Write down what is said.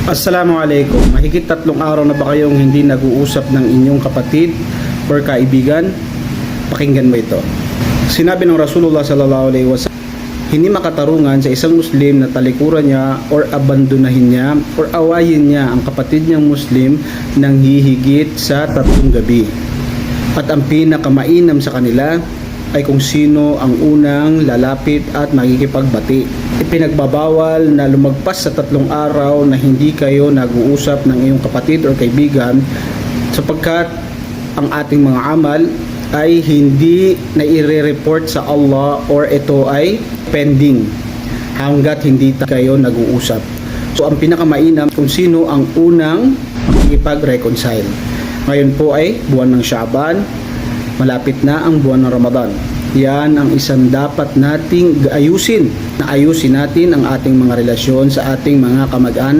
Assalamualaikum. Mahigit 3 araw na ba kayong hindi nag-uusap ng inyong kapatid or kaibigan? Pakinggan mo ito. Sinabi ng Rasulullah sallallahu alaihi wasallam, hindi makatarungan sa isang Muslim na talikuran niya or abandonahin niya or awayin niya ang kapatid niyang Muslim ng hihigit sa 3 gabi. At ang pinakamainam sa kanila ay kung sino ang unang lalapit at makikipagbati. Ipinagbabawal na lumagpas sa 3 araw na hindi kayo nag-uusap ng iyong kapatid o kaibigan sapagkat ang ating mga amal ay hindi na i-report sa Allah or ito ay pending hanggat hindi kayo nag-uusap. So ang pinakamainam kung sino ang unang makikipag-reconcile. Ngayon po ay buwan ng Sha'ban, malapit na ang buwan ng Ramadan. Yan ang isang dapat nating ayusin. Na ayusin natin ang ating mga relasyon sa ating mga kamag-anak